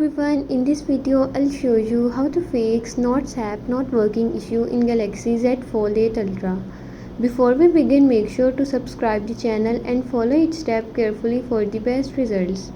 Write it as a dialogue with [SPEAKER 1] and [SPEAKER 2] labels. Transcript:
[SPEAKER 1] everyone, in this video I'll show you how to fix Notes app not working issue in Galaxy Z Fold 8 Ultra. Before we begin, make sure to subscribe the channel and follow each step carefully for the best results.